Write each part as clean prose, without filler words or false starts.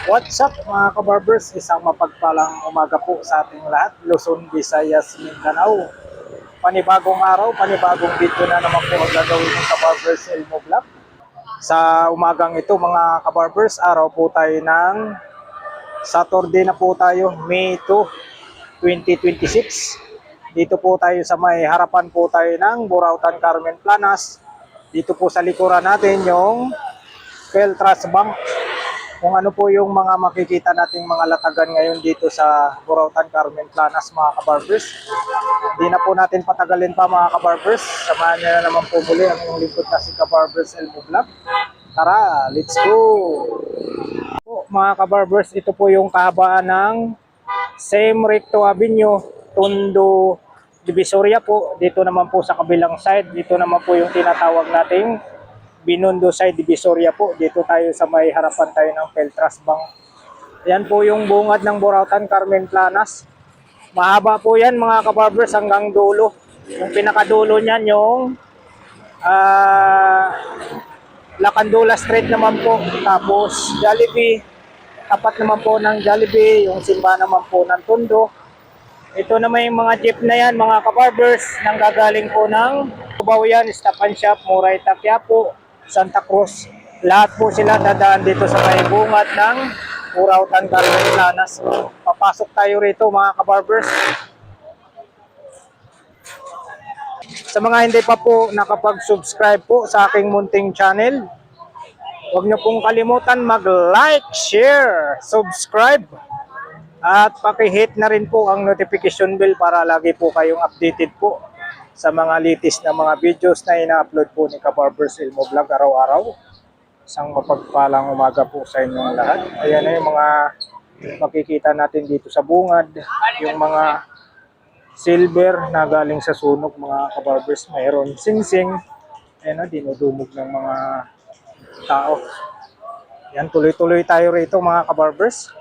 What's up mga kabarbers? Isang mapagpalang umaga po sa ating lahat. Luzon, Visayas, Mindanao. Panibagong araw, panibagong video na naman po ang gagawin ng kabarbers Elmo Vlog. Sa umagang ito mga kabarbers, araw po tayo ng Saturday na po tayo, May 2, 2026. Dito po tayo sa may harapan po tayo ng Burautan Carmen Planas. Dito po sa likuran natin yung Peltras Bank. Kung ano po yung mga makikita nating mga latagan ngayon dito sa Burautan Carmen Planas mga kabarbers. Hindi na po natin patagalin pa mga kabarbers. Samahan niyo na naman po muli ang inyong lingkod na si Kabarbers Elmo Vlog. Tara, let's go! Po, mga kabarbers, ito po yung kahabaan ng Same Recto Avenue, Tondo, Divisoria po. Dito naman po sa kabilang side, dito naman po yung tinatawag nating Binondo side Divisoria po. Dito tayo sa may harapan tayo ng Peltras Bank. Yan po yung bungad ng Burautan Carmen Planas. Mahaba po yan mga kabarbers hanggang dulo. Yung pinakadulo niyan yung Lacandula Street naman po. Tapos Jollibee. Tapat naman po ng Jollibee. Yung simba naman po ng Tondo. Ito naman yung mga jeep na yan mga kabarbers. Nang gagaling po ng Cubao yan, Stop and Shop, Moraita, Quiapo, Santa Cruz. Lahat po sila dadaan dito sa may bungad ng Burautan Carmen Planas. Papasok tayo rito mga kabarbers. Sa mga hindi pa po nakapag-subscribe po sa aking munting channel, huwag niyo pong kalimutan mag-like, share, subscribe, at paki-hit na rin po ang notification bell para lagi po kayong updated po sa mga latest na mga videos na ina-upload po ni Kabarbers Elmo Vlog araw-araw. Isang mapagpalang umaga po sa inyong lahat. Ayan na yung mga makikita natin dito sa bungad. Yung mga silver na galing sa sunog mga kabarbers. Mayroon sing-sing. Ayan na, dinudumog ng mga tao. Yan, tuloy-tuloy tayo rito mga kabarbers.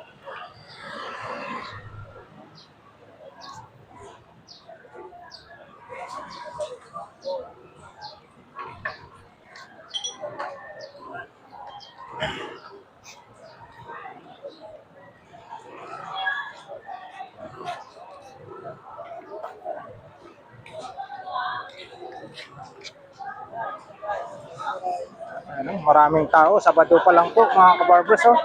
Ano, maraming tao, Sabado pa lang po mga kabarbers. Oh.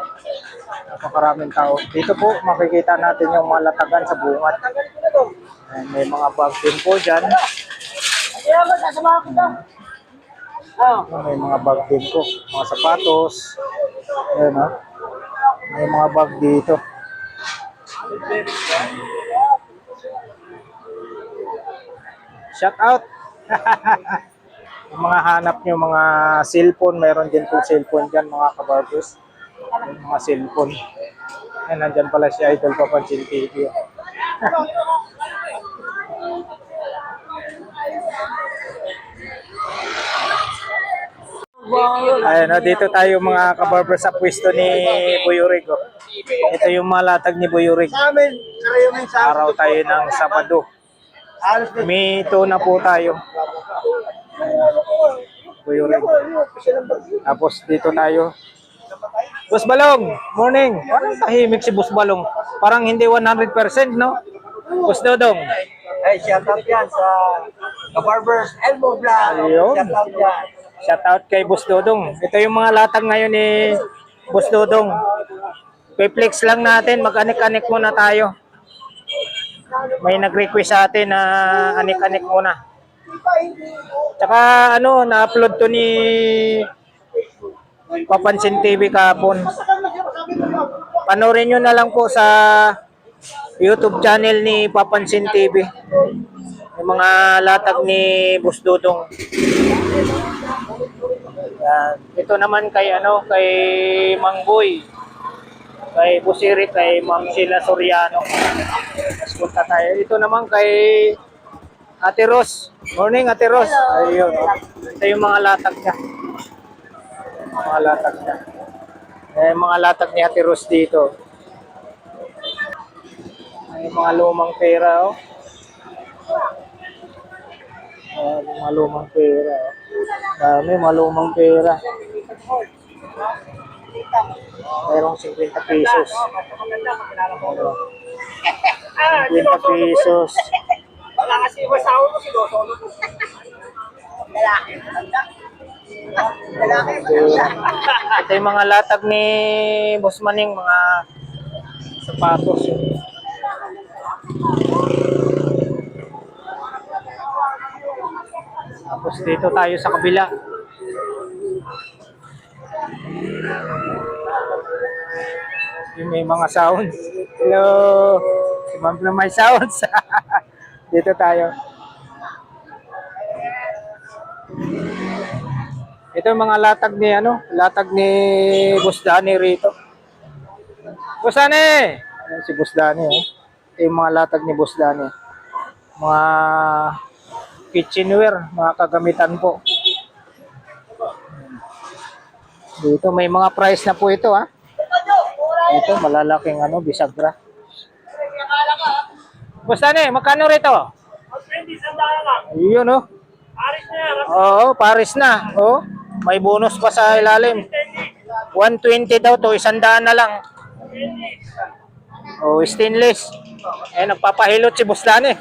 Napakaraming tao. Dito po makikita natin yung mga latagan sa bungad. Ayan, may mga bag din po dyan. May mga bag din po, mga sapatos. Ayan, oh. May mga bag dito. Shout out! Yung mga hanap nyo, mga cellphone, mayroon din po cellphone dyan mga kabarbers. Yung mga cellphone. Ayan, nandyan pala si Idol Papansin TV. Ayan, dito tayo mga kabarbers sa pwesto ni Buyurig. Ito yung malatag ni Buyurig. Araw tayo ng Sabado. May 2 na po tayo. Buyurig. Tapos dito tayo. Boss Balong, morning. Parang tahimik si Boss Balong. Parang hindi 100%, no? Boss Dodong. Ay, shout out yan sa Kabarbers Elmo Vlog. Ayun. Shout out yan. Shout out kay Boss Dodong. Ito yung mga latag ngayon ni Boss Dodong. Pe-flex lang natin, mag-anik-anik muna tayo. May nag-request sa atin na anik-anik muna. Tsaka ano, na-upload to ni Papansin TV kahapon. Panoorin nyo na lang po sa YouTube channel ni Papansin TV. Yung mga latag ni Boss Dodong. Yan. Ito naman kay ano, kay Mang Boy, kay Busiri, kay Ma'am Sheila Soriano. Mas punta tayo. Ito naman kay Ate Ros. Morning Ate Ros. Ayun. Ito yung mga latag niya. Mga latag niya. Mga latag ni Ate Ros dito. May mga lumang pera, oh. Mga lumang pera, oh. Dami, mga lumang pera. Mayroong 50 pesos. 50 pesos. Wala kasi yung masawa mo, sinusunod mo. Lalaki. Ito yung mga latag ni Boss Maning, mga sapatos. Tapos dito tayo sa kabila. Yung may mga sounds. Hello! Si Ma'am na may sounds. Dito tayo. Ito yung mga latag ni Boss Danny rito. Boss Danny! Ayan si Boss Danny. Ito yung mga latag ni Boss Danny. Mga kitchenware, mga kagamitan po. Dito may mga price na po ito ha. Ito malalaking bisagra. Boss Danny, magkano rito? 20, sandaan lang. Ayun oh. Aris na yan. Oo, Paris na. Oh, may bonus pa sa ilalim. 120 daw to, 100 na lang. Oh, stainless. Eh, nagpapahilot si Boss Danny.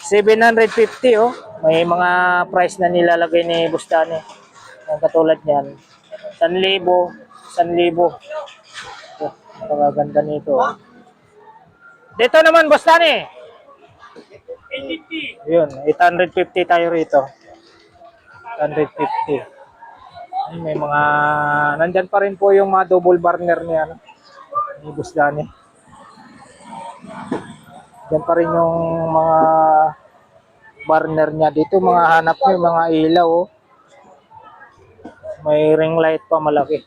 750 oh. May mga price na nilalagay ni Boss Danny. Ang katulad niyan. 1,000, 1,000. Oh, napakaganda nito. Oh. Dito naman Boss Danny. 850. Yun, 850 tayo rito. 850. Ay, may mga nandyan pa rin po yung mga double burner niya ni Boss Danny. Diyan pa rin yung mga burner niya dito, mga hanap niyo, mga ilaw oh. May ring light pa malaki.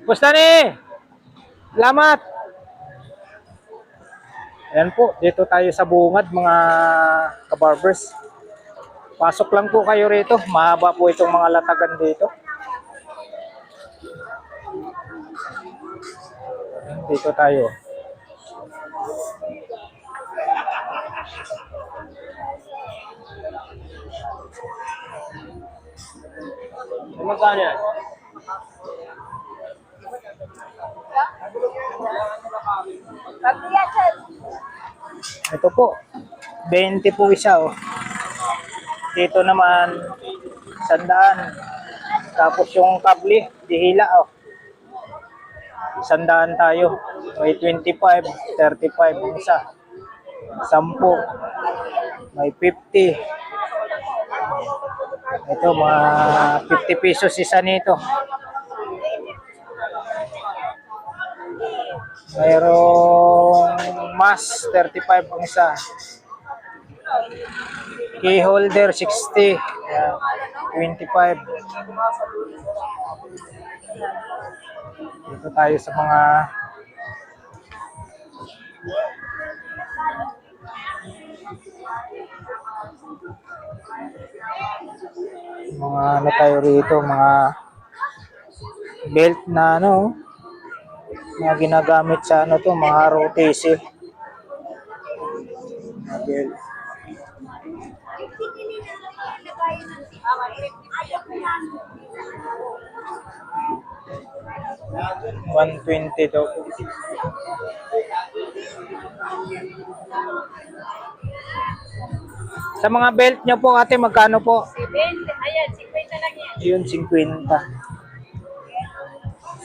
Boss Danny! Salamat! Ayan po, dito tayo sa bungad mga kabarbers. Pasok lang po kayo rito. Mahaba po itong mga latagan dito. Ayan, dito tayo. Magkano yan? Ito po, 20 po isa oh. Dito naman, 100. Tapos yung kable, dihila oh. 100 tayo. May 25, 35 yung isa. 10. May 50. Ito, mga 50 pesos isa nito. Mayroong mas 35 ang isa. Key holder 60. Yan, 25. Dito tayo sa mga tayo rito, mga belt na mga ginagamit sa mga ROTC. Mga belt. $120 daw po. Sa mga belt nyo po ate, magkano po? 20. Ayan, 50 lang yan. Yun, 50.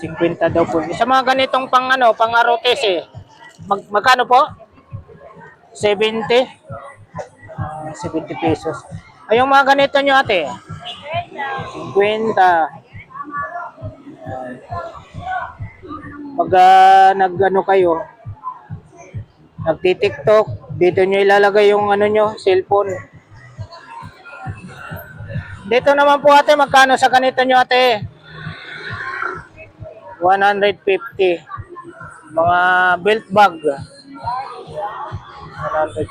50 daw po. Sa mga ganitong pang ROTC, magkano po? 70? 70 pesos. Ay, yung mga ganito nyo ate? 50. Pag kayo, nagti-TikTok, dito nyo ilalagay yung nyo, cellphone. Dito naman po ate, magkano sa ganito nyo ate? 150. Mga belt bag. 100.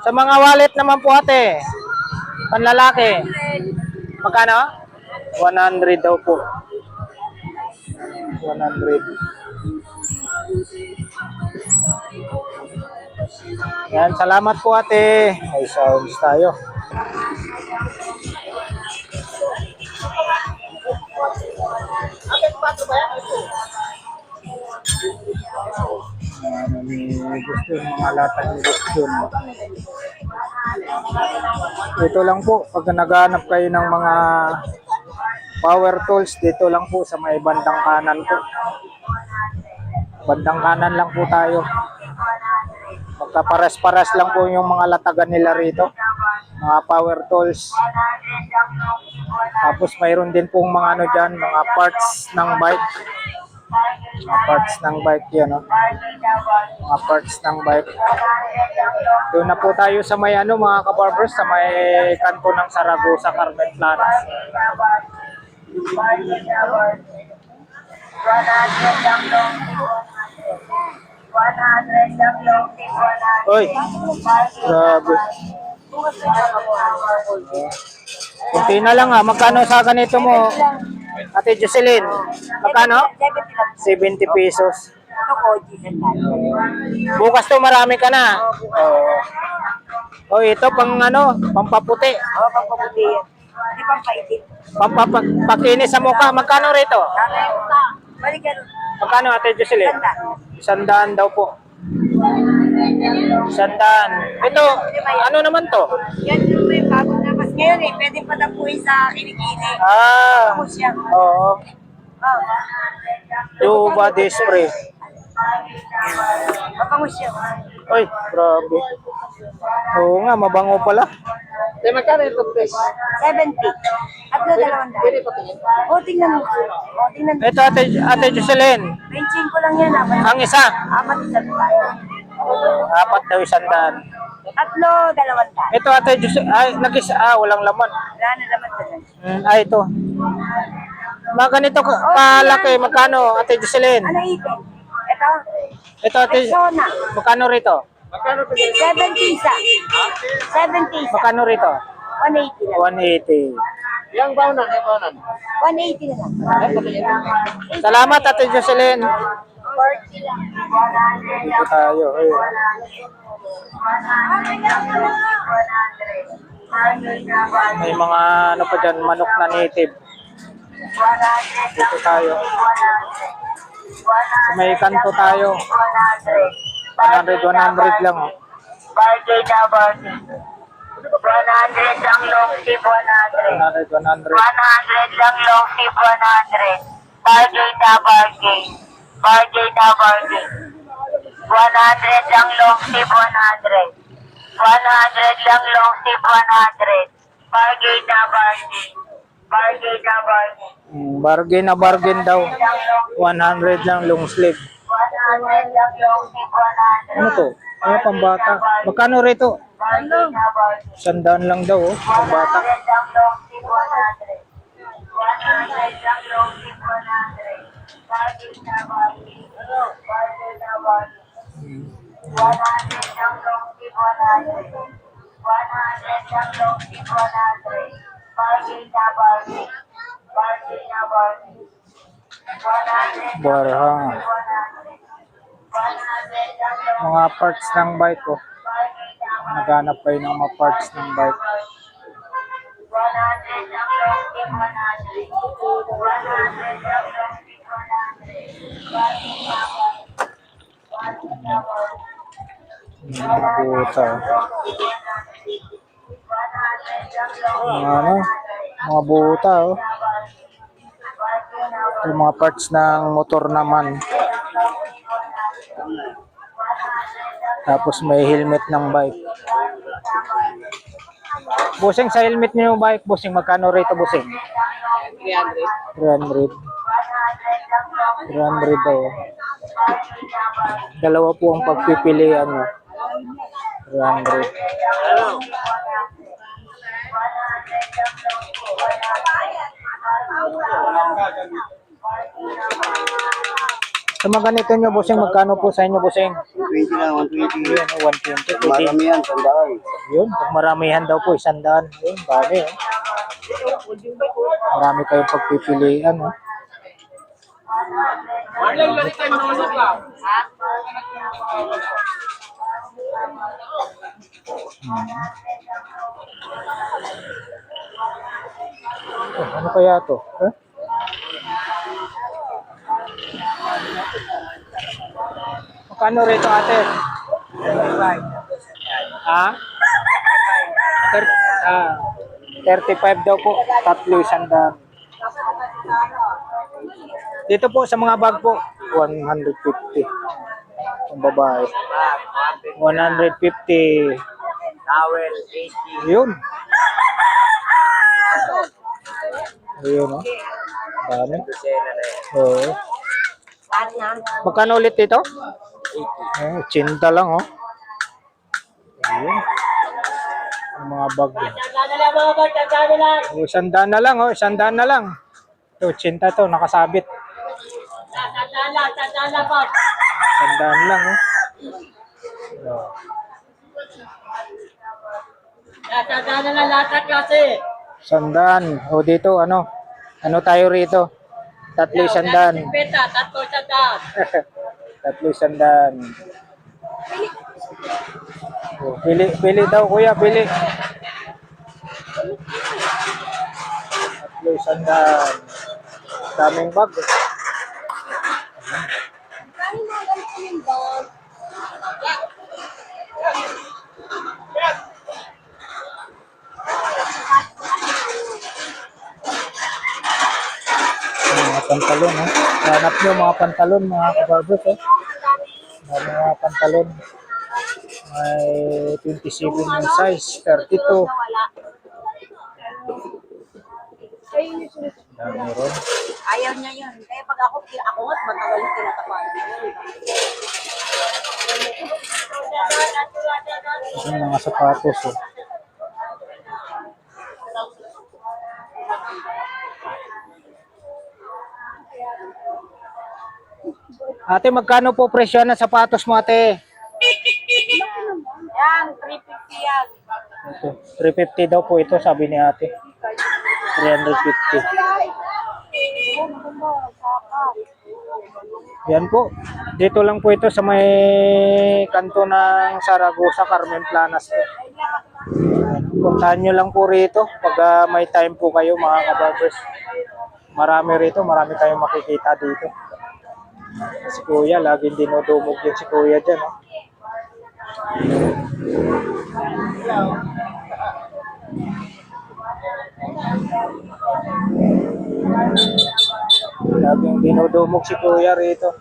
Sa mga wallet naman po ate, panlalaki. Magkano? 100 daw po. 100. Yan, salamat po ate. May sounds tayo. Gusto yung mga latag ni gusto. Ito lang po, pag naghahanap kayo ng mga power tools, dito lang po sa may bandang kanan po. Bandang kanan lang po tayo. Magkapares-pares lang po yung mga latagan nila rito. Mga power tools. Tapos mayroon din pong mga ano dyan, mga parts ng bike. Mga parts ng bike yan, no? Mga parts ng bike. Doon na po tayo sa may ano, mga kabarbers, sa may kanto ng Saragosa, Carmen Planas. Oy, grabe. Kunti na lang ha. Magkano sa ganito mo, Ate Jocelyn? Magkano? 70 pesos. Bukas to marami ka na. Oh, ito pang ano, pampaputi. Oo, pampaputi yan. Hindi pampaitin. Pampakinis sa mukha. Magkano rito? Balikan. Magkano Ate Jocelyn? 100 daw po. 100. Ito, ano naman to? Yan yung may bagong labas ngayon eh. Pwede pa tapuin sa kinikili. Ah, Tapos yan. oo. Oh. Yung body spray. Mapangos yan. Ay, grabe. Oo nga, mabango pala. Magkano ito, Chris? 70. At na 200. Pwede pa tingin? O, tingnan mo. O, tingnan mo. Ito Ate Jocelyn. 25 ko lang yan. Ang isa. Apat isang tayo. 4 daw 100. Tatlo, 200. Ito Ate Jocelyn. Ay, walang laman. Wala na naman doon. Ay, ito. Mga ganito kalaki. Magkano Ate Jocelyn? Ano ipin? Ito? Ito Ate, Persona. magkano rito? 70 isa. 70 isa. Magkano rito? 180 lang. 180. Yang baunan, yang baunan. 180 na lang. Salamat Ate Jocelyn. 40 lang. Dito tayo. Ay. May mga ano pa dyan, manok na native. Dito tayo. Sa may kanto tayo. 100 lang. Oh. Bargain na bargain. 100 lang long tip 100. 100. 100 lang long tip 100. Bargain na bargain. Bargain na bargain. 100 lang long tip 100. 100 lang long tip 100. Bargain na bargain. Bargain na bargain. Bargain na bargain daw. 100 lang long sleeve. 100 lang long tip 100. Ano to? Ano pambata? Magkano rito? Bargain na bargain. 100 lang daw, oh. Pambata. 100 lang long tip 100. 100 lang long tip 100. Bargain na bargain. Bargain na bargain. 100 lang long tip 100. 100 lang long tip 100. Bargain na bargain. Bargain na bargain. 100 Barhang. 100. 100 lang long Mga parts ng bike, oh. Naghanap kayo ng mga parts ng bike. 100 lang long tip 100. 100 lang long tip 100. Mga buta, oh. Mga ano? Mga buta, oh. Yung mga parts ng motor naman. Tapos may helmet ng bike. Bossing, sa helmet niyo yung bike, bossing, magkano rito, bossing? 300. 300 daw. Dalawa po ang pagpipilian nyo. 300. Sa mga ganito nyo, bossing, magkano po sa inyo, bossing? 20 lang, 120. Yun, 120. Pwede. Marami yan, sandaan. Yun, pag maramihan daw po, 100. Yun, dami, oh. Marami kayong pagpipilian, oh. Oh, ano kaya to? Huh? Magkano rito ate? Ah? 35 daw po. Tatlo isang daan. Dito po sa mga bag po, 150. Ang babae. 150. Towel, 80. Yun. Ayun, no? Dami. Dosena na yan. Oo. Magkano ulit dito? 80 lang, oh. Ayun. Ang mga bag. Oh, 100 na lang, oh. 100 na lang. Ito, 80 to, nakasabit. 100 lang, oh. Oh. Sandaan. O dito, ano? Ano tayo rito? Tatlo sandaan. Tatlo sandaan. O, pili daw kuya, pili. Tatlo sandaan. Daming bag. Mga pantalon, ha? Hanap nyo mga pantalon, mga kabarbers, eh. Mga pantalon. May 27 yung size, 32. Dami ron. Ayaw niya yun. Kaya pag ako nga, matagal yung tinatapan. Yung mga sapatos, eh. Ate, magkano po presyo ng sapatos mo, ate? Yan, 350 yan. Ito, 350 daw po ito, sabi ni ate. 350. Yan po. Dito lang po ito sa may kanto ng Saragosa, Carmen Planas po. Puntahan nyo lang po rito pag may time po kayo, mga kabarbers. Marami rito, marami tayong makikita dito. Si Kuya, laging dinudumog yun si Kuya dyan. Oh. Laging dinudumog si Kuya rito.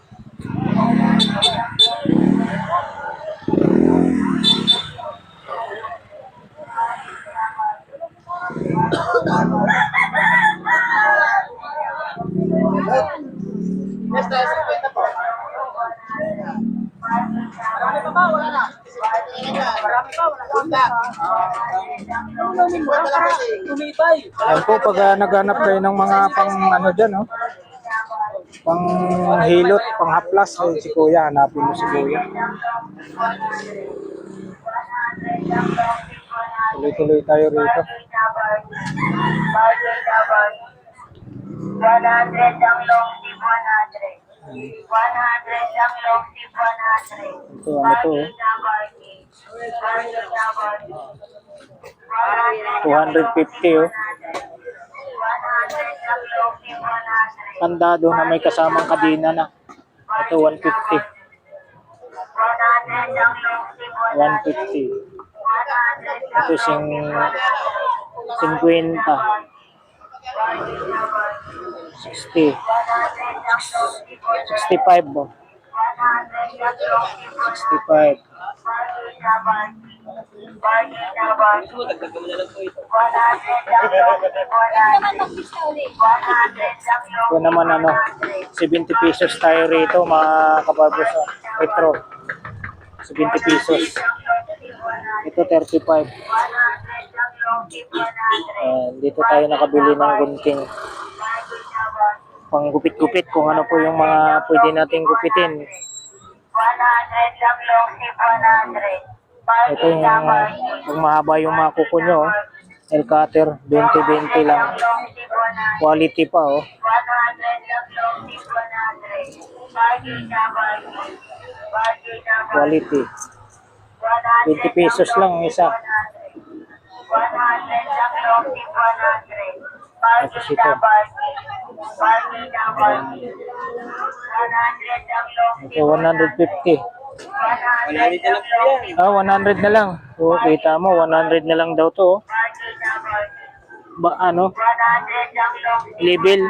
Yan po, pag naghanap kayo ng mga pang ano dyan, oh. Pang hilot, pang haplas, eh, si Kuya, hanapin mo si Kuya. Tuloy-tuloy tayo rito. 100 ang long tip 100. 100 ang long tip 100. Ito, ano to, oh. 250, oh. Kandado na may kasamang kadena na. Ito, 150. 150. Ito, 50. 60. 65, oh. 65. Ito naman ano, 70 pesos tayo rito, mga kabarbers. Retro. 70 pesos. Ito 35. Dito tayo nakabili ng gunting. Pang gupit-gupit kung ano po yung mga pwede nating gupitin. 100 lang long tip 100. Ito yung kung mahaba yung mga kuko nyo, El Cutter, 20-20 lang. Quality pa, oh. 100 lang long tip 100. Quality. 20 pesos lang ang isa. 100 lang long tip 100. Tapos ito. Ito, 150. 100 na lang po yan. 100 na lang. So, kita mo, 100 na lang daw to. Ano? Level.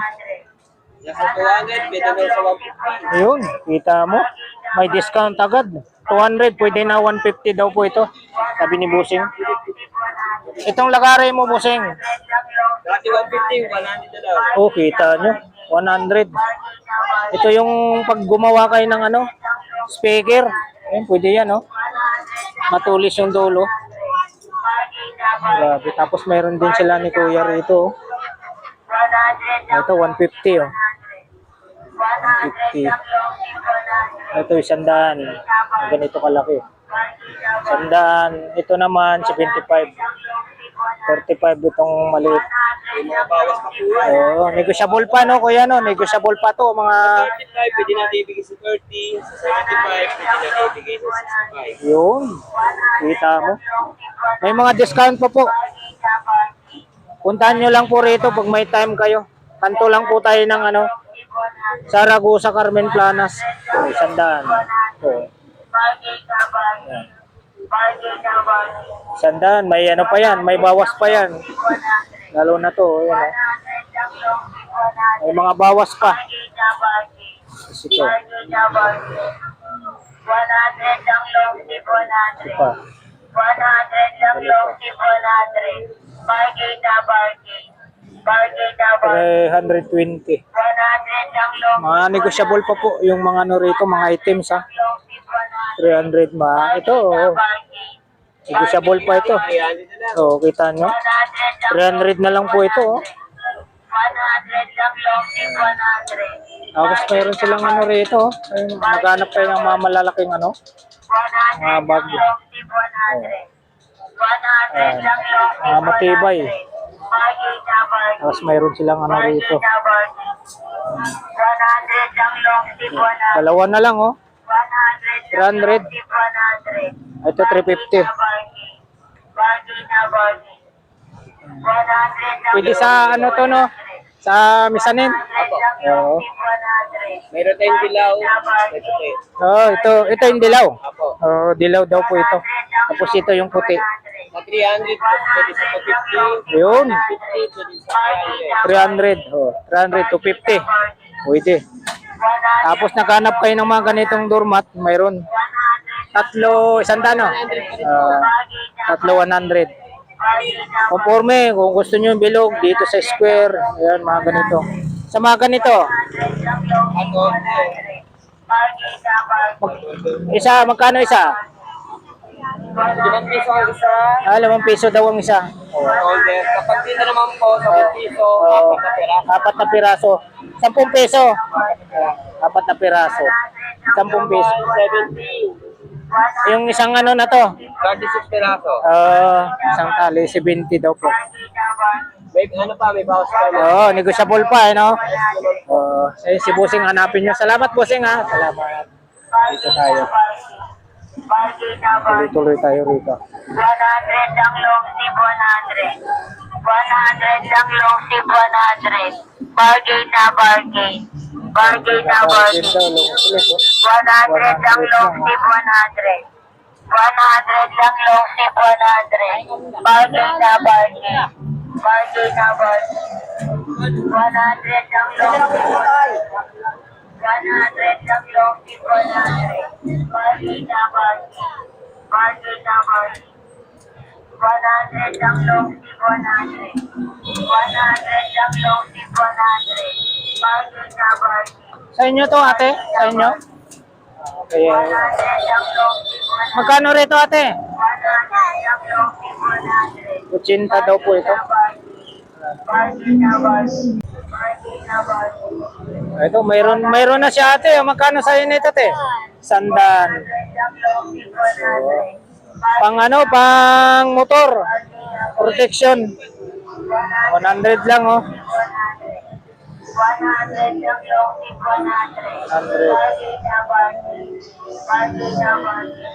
Nasa 200, may dalaw sa 150. Ayun, kita mo. May discount agad. 200, pwede na 150 daw po ito. Sabi ni Busing. Itong lagaray mo, Busing. Dati 150, 100 na lang. Oh, kita nyo. 100. Ito yung pag gumawa kayo ng ano, speaker. Ayun, pwede yan, oh. Matulis yung dulo. Grabe. Tapos mayroon din sila ni Kuya rito, oh. Ito, 150, oh. 150. Ito, 100. Ganito kalaki. 100. Ito naman, 75. 35 itong maliit. May mga bawas pa po yan. Oo, negotiable pa, no, Kuya, no? Negotiable pa to, mga... 35, pwede natin ibigay sa 30. Sa 75, pwede natin ibigay sa 65. Yun. Kita mo. May mga discount pa po. Puntahan nyo lang po rito pag may time kayo. Kanto lang po tayo ng ano, Saragosa, Carmen Planas. 100. So, yan. 100. May ano pa yan. May bawas pa yan. Lalo na to. Yan, oh. May mga bawas pa. Tapos ito. Ito pa. 320. Mga negotiable pa po yung mga ano rito, mga items, ha. 300 ma. Ito, oh. Negotiable pa ito. 300 na lang. Oh, kita nyo. 300 na lang po ito, oh. Tapos mayroon silang ano rito, oh. Ayun, maghanap kayo ng mga malalaking ano, mga bag. Ayan. Matibay. Tapos mayroon silang ano rito. Dalawa na lang, oh. 300. Ito 350. Pwede sa ano to, no? Sa Misanin. Oo. Mayroon tayong dilaw. Ito tayo. Oh, ito yung dilaw. Apo. Oh, dilaw daw po ito. Tapos ito yung puti. Sa 300, pwede sa 250. Yun. 50, pwede sa 300. Oh, 300 to 50. Pwede. Tapos naghanap kayo ng mga ganitong doormat, mayroon. Tatlo, 100 no? Tatlo 100. Conforme, kung gusto nyo yung bilog, dito sa square. Ayan, mga ganito. Sa mga ganito, Ano? isa, magkano isa? 5 piso ang isa. 5 piso daw ang isa. Order. Kapag dito naman po, 10 piso, Oh, 4 na pera. 4 na piraso. 10 peso. 4 na piraso. 10 peso. 70. Yung isang ano na to, 36 peraso. isang tali, 70 daw po. May ano pa, may bawas pa. Oo, negotiable pa, eh, no? Si Busing hanapin nyo. Salamat, Busing, ha? Salamat. Dito tayo. Tuloy-tuloy tayo rito. 100 ang long tip 100. 100 ang long tip 100. Bargain na bargain. Bargain na Bargain bargain. daw, long slip, oh. 100 ang long tip 100. 100 ang long tip 100. Bargain na bargain. Bargain na bargain. 100 ang long tip 100. 100 ang long tip 100. Bargain na bargain. Bargain na bargain. 100 ang long tip 100. 100 ang long tip 100. Bargain na bargain. Sa inyo to, ate? Sa inyo? Okay. 100 ang long tip 100. Magkano rito, ate? 100 ang long tip 100. 80 daw po ito. Bargain na bargain. Bargain na bargain. Ito, mayroon na siya, ate. Magkano sa inyo ito, ate? 100. 100 ang long tip 100. Pang ano, pang motor. Protection. 100 lang, oh. 100 ang long tip 100. 100. Bargain na bargain. Bargain na bargain.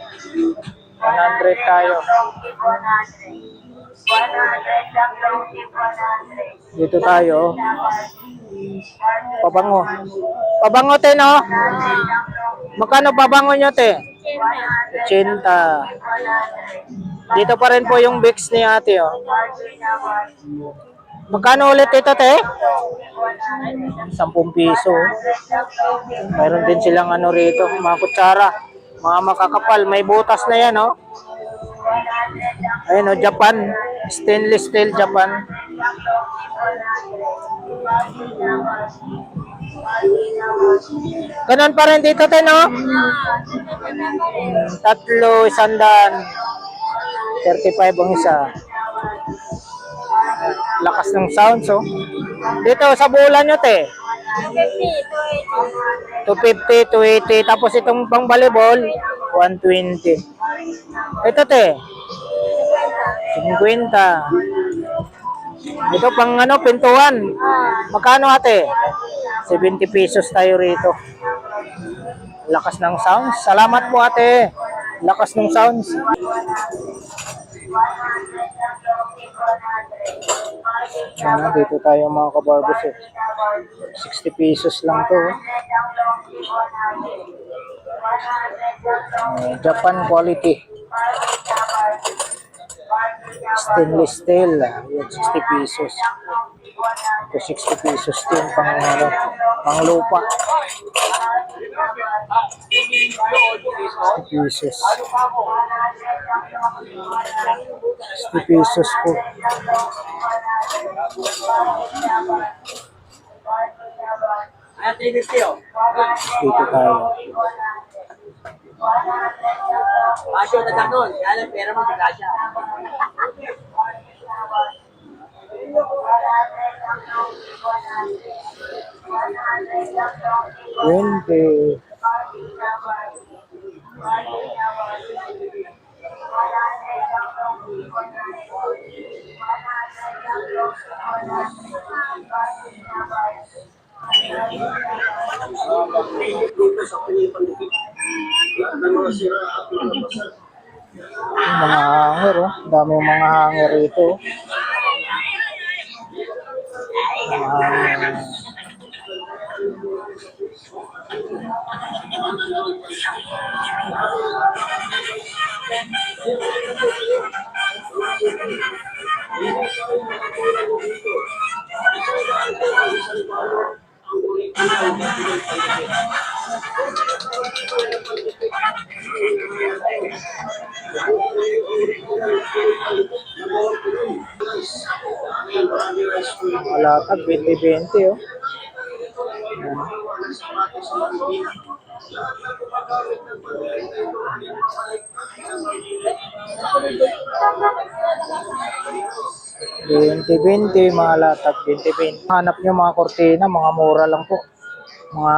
100 tayo. Long tip 100. tatlong tip 100. Dito tayo. Pabango. Pabango, te, no? Magkano pabango nyo, te? 80. Dito pa rin po yung Vicks ni ate, oh. Magkano ulit ito, te? 10 piso. Mayroon din silang ano rito, mga kutsara. Mga makakapal. May butas na yan, oh. Ayun, oh, Japan. Stainless steel Japan. Ganun pa rin dito, te, no? Tatlo, 100. 35 ang isa. Lakas ng sounds, oh. Dito sa bulan nyo, te. 250, 280. Tapos itong pang volleyball, 120. Ito, te. 50. Ito pang ano, pintuan. Magkano, ate? 70 pesos tayo rito. Lakas ng sounds. Salamat po, ate. Lakas ng sounds. Ano, dito tayo mga kabarbers, eh. 60 pesos lang to, oh. Japan quality. Stainless steel. Yan, 60 pesos. Ito 60 pesos din pang, ano, pang lupa. 60 pesos. 60 pesos po. Dito tayo. Pasyo na ganun. Kaya pera mo bigla siya. 20. Yung mga hanger, oh. Dami yung mga hanger rito. Malatag, 20-20, oh. Bente, mga latag, 20-20. Hanap nyo mga kortina, mga mura lang po. Mga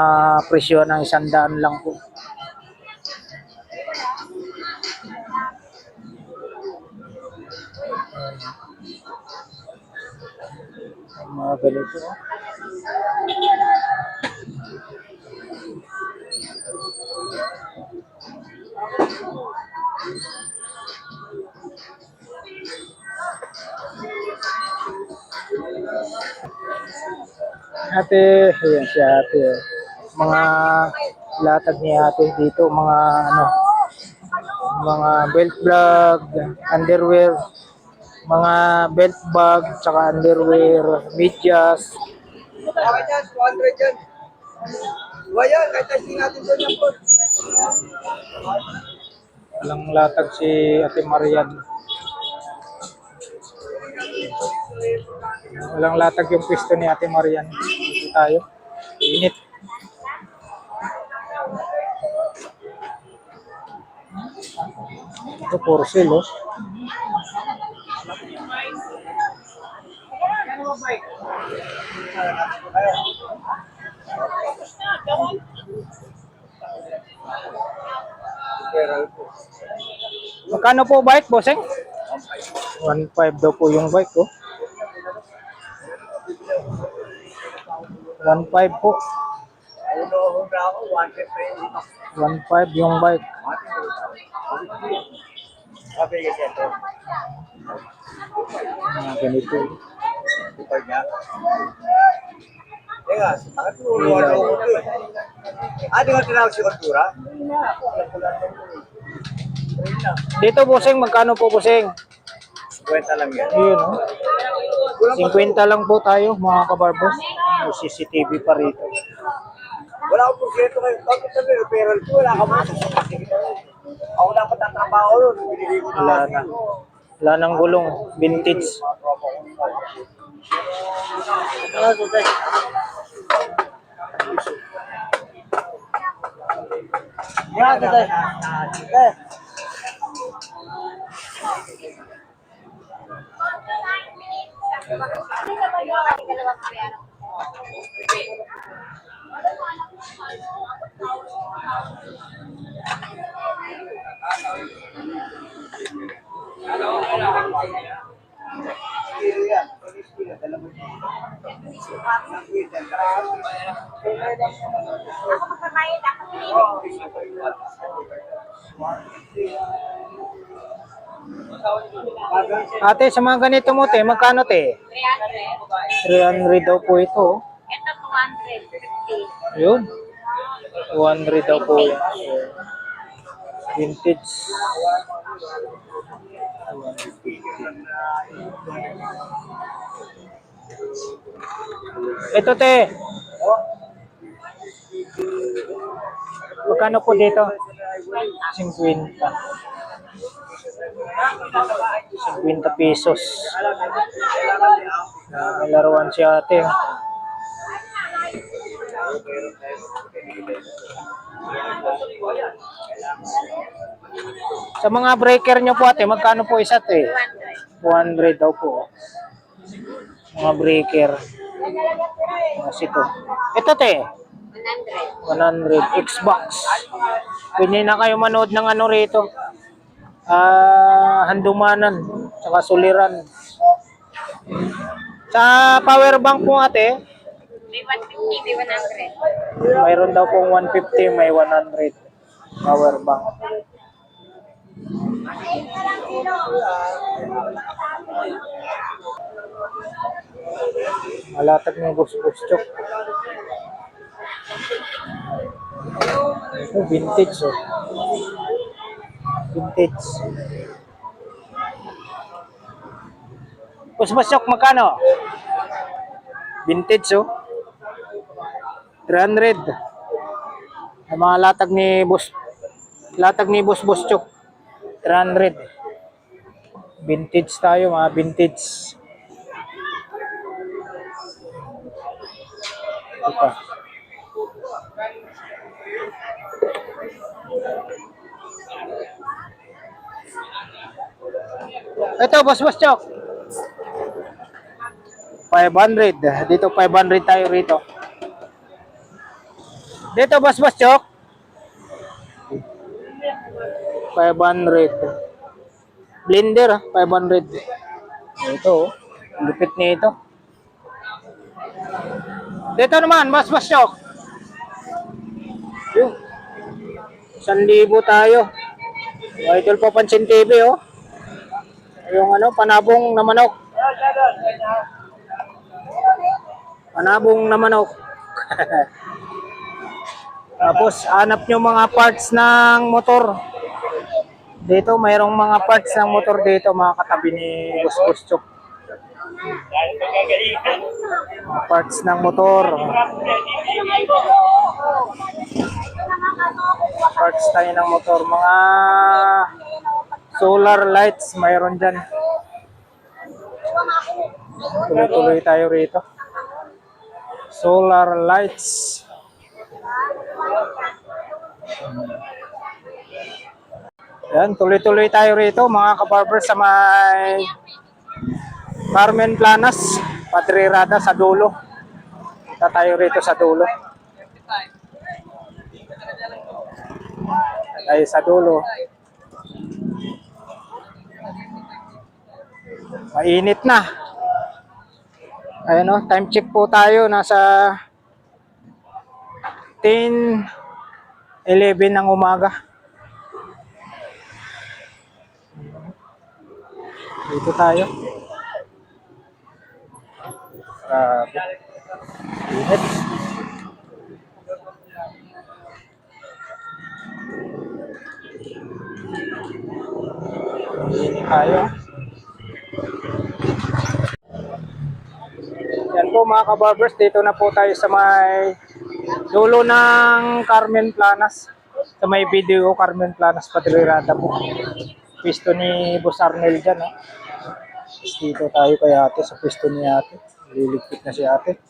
presyo ng 100 lang po. Mga ganito, oh. Ate, ayan si ate, oh. Mga latag ni ate dito, mga ano, mga belt bag, underwear, mga belt bag, tsaka underwear, medyas. Okay dyan, 200 dyan. Bayan, kahit testing natin doon yan po. Walang latag si Ate Marian. Walang latag yung pwesto ni Ate Marian. Dito tayo. Init. Ito, for sale, oh. Magkano po bike, bossing? 1.5 daw po yung bike, oh. 1.5 po. 1.5 yung bike. Sabi kasi ito. Mga ganito. Ito niya. Teka, bakit mo ulo ko ito eh? Ah, di ba tinawag si Kultura? Dito, bossing, magkano po, bossing? Kwenta lang yan. Yun, oh. 50 lang po tayo, mga kabarbers. May CCTV pa rito. Wala akong porsyento kayo. Bakit sabi, referral ko, wala ka muna sa ako dapat ang trabaho nun. Binili ko na Wala na. Wala nang gulong. Vintage. Yan, tatay. Eh. Ako magbabayad ako. Ate, sa mga ganito mo, te, magkano, te? 300. 300 daw po ito. Oh. Ito 250. Yun. 200 daw po yan. Vintage. Ito, te. Magkano po dito? 50. 50 pesos. May laruan si ate. Sa mga breaker nyo po, ate, magkano po isa, te? 200 daw po. Mga breaker. Mga sito. Ito, te. 100. Xbox. Pwede na kayo manood ng ano rito. Handumanan. Saka suliran. Sa power bank po, ate, May 150, may 100. mayroon daw pong 150, may 100 power bank. Malatag ng bus-bus-chok. Ito, vintage, oh. Vintage. Bus-bus-chok, magkano? Vintage, oh. 300. Ang mga latag ni Boss Chok. 300. Vintage tayo, mga vintage. Ito pa. Ito, Boss Chok. 500. Dito 500 tayo rito. Dito, Boss Chok. 500. Blender, 500. Ito, oh. Lupit nito. Dito naman, Boss Chok. Yung 1,000 tayo. Idol Papansin TV, oh. Yung ano, panabong na manok. Panabong na manok. Tapos, hanap nyo mga parts ng motor. Dito, mayroong mga parts ng motor dito, mga katabi ni Boss Chok. Mga parts ng motor. Parts tayo ng motor. Mga solar lights, mayroon dyan. Tuloy-tuloy tayo rito. Solar lights. Yan, tuloy-tuloy tayo rito mga kabarbers sa may Carmen Planas, Padre Rada sa dulo. Punta tayo rito sa dulo. Tayo sa dulo. Mainit na. Ayun, time check po tayo. Nasa 10:11 ng umaga. Dito tayo. Grabe. Init. Init tayo. Yan po mga kabarbers, dito na po tayo sa may dulo ng Carmen Planas. Sa may video Carmen Planas, Padrilada po. Pwesto ni Boss Arnel dyan. Tapos dito tayo kay ate, sa pwesto ni ate. Liligpit na si ate.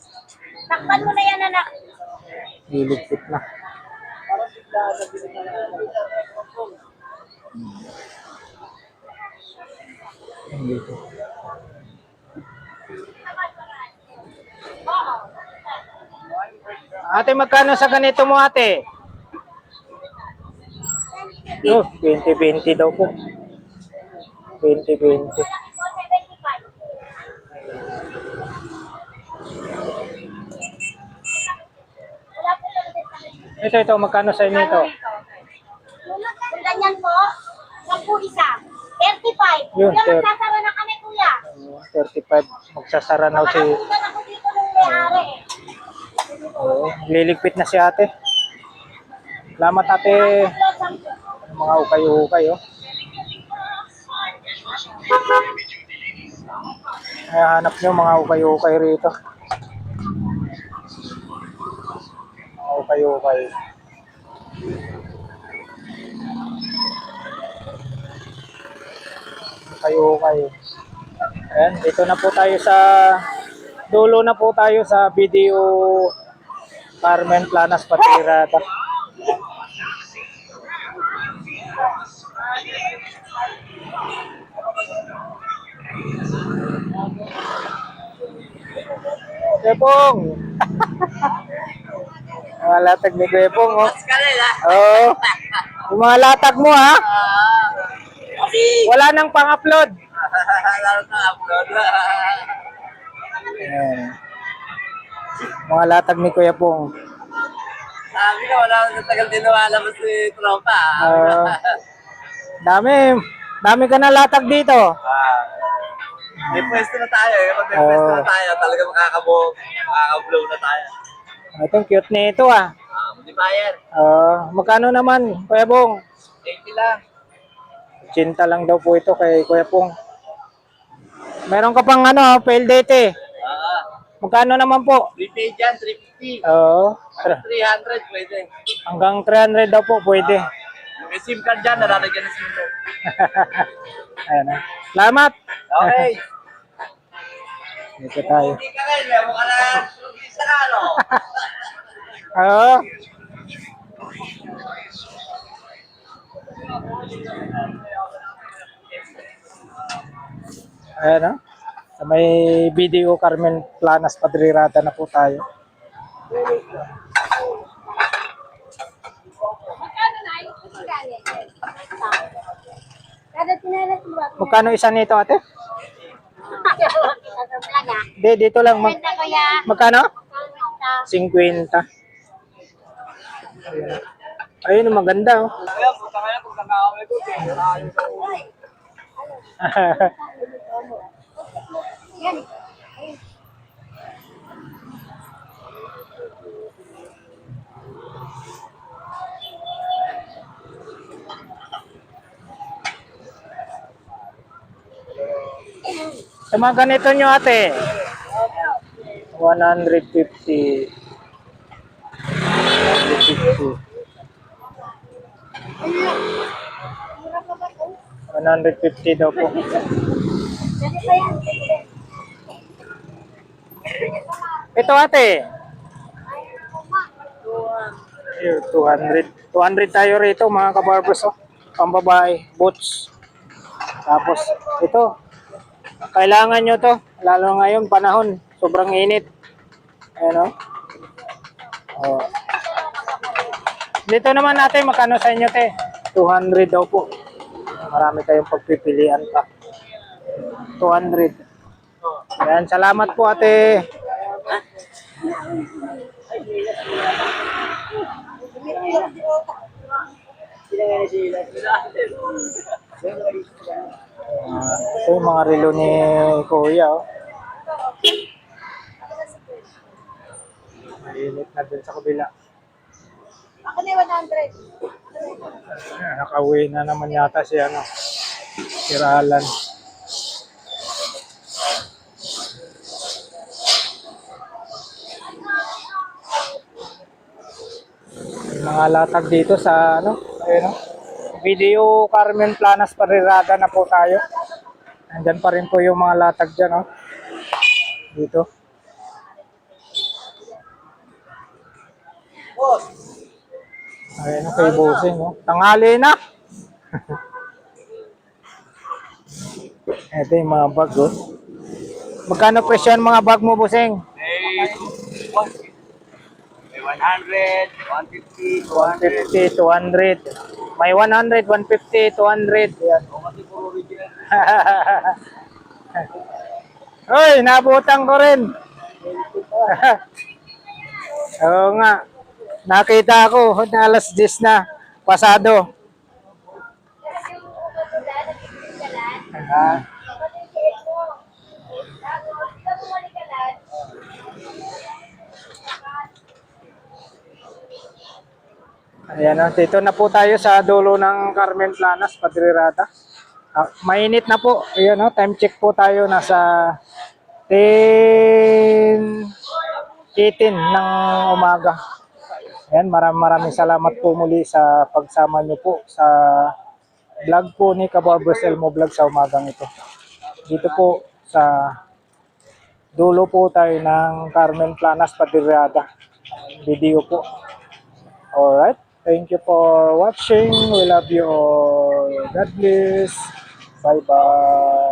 Takpan mo na yan, anak. Liligpit na. Dito. Ate, magkano sa ganito mo ate? Yo, 20-20 daw po. 20-20. Ito, magkano sa inyo ito? Kung ganyan po, 10 isa. 35. Yun, Kuya, magsasara na kami, kuya. 35. Magsasara na si... Makakapunta ako dito ng may-ari. Oo, liligpit na si ate. Salamat ate. Mga ukay-ukay, oh. Ay, hanap nyo mga ukay-ukay rito. Mga ukay-ukay. Ukay-ukay. Ayan, dito na po tayo sa dulo na po tayo sa video Carmen Planas Patirata. Kwepong! Mga latag ni Kwepong, oh. Oo. Yung mga latag mo, ha? Wala nang pang-upload. Ayan. Mga latag ni Kuya Pong. Sabi ko, wala akong natagal din nawalabas si Tropa. Dami ka na latag dito. May pwesto na tayo eh. Kapag may pwesto na tayo, talaga makaka-blow na tayo. Itong cute nito, ah. Hindi bayar. Magkano naman, Kuya Pong? 80 lang. 80 lang daw po ito kay Kuya Pong. Meron ka pang fail date, eh. Magkano naman po? Prepaid yan, 350. Oo. 300 pwede. Hanggang 300 daw po pwede. May SIM card dyan, nalalagyan ng SIM card. Ayan, ah. Salamat. Okay. Dito tayo. Hindi ka rin, meron ka na isa ka, no? Oo. Ayan, ah. Sa may video Carmen Planas Padrilada na po tayo. Magkano na? Kada tinalas mo ba? Magkano isa nito, ate? Hindi, dito lang. Kwenta kuya. Magkano? 50. Ayun, maganda, oh. Kaya, punta kayo, kung nakakamay ko, ayos ako. Yan. Sa mga ganito nyo, ate. 150. 150. 150 daw po. Ito, ate. Ayun, 200. 200 tayo rito, mga kabarbers, oh. Pambabae, boots. Tapos, ito. Kailangan nyo to. Lalo ngayon, panahon. Sobrang init. Ayan, oh. Oh. Dito naman natin, magkano sa inyo, te? 200 daw po. Marami kayong pagpipilian pa. 200. Ayan, salamat po, ate. Ito yung mga relo ni Kuya. Oh. Mainit na din sa kabila. Ako na yung 100. Nakauwi na naman yata si ano, si Ralan. May mga latag dito sa ano, ayun oh. Video Carmen Planas Parirada na po tayo. Andyan pa rin po yung mga latag dyan oh. Dito. Boss, Ayun oh, kay Busing oh. Tanghali na! Ito yung mga bag oh. Magkano presyo ang mga bag mo, Busing? may 100, 150, 200. 150, 200. May 100, 150, 200. Yan. O kasi puro original. Hoy, nabutang ko rin. Oo nga. Nakita ko na alas 10 na. Pasado. Ah, ayan na. Dito na po tayo sa dulo ng Carmen Planas, Padrirata. Mainit na po. Ayan o, time check po tayo. Nasa 10:18 ng umaga. Ayan, maraming salamat po muli sa pagsama nyo po sa vlog po ni Kabarbers Elmo Vlog sa umagang ito. Dito po sa dulo po tayo ng Carmen Planas, Padrirata. Video po. Alright. Thank you for watching. We love you all. God bless. Bye-bye.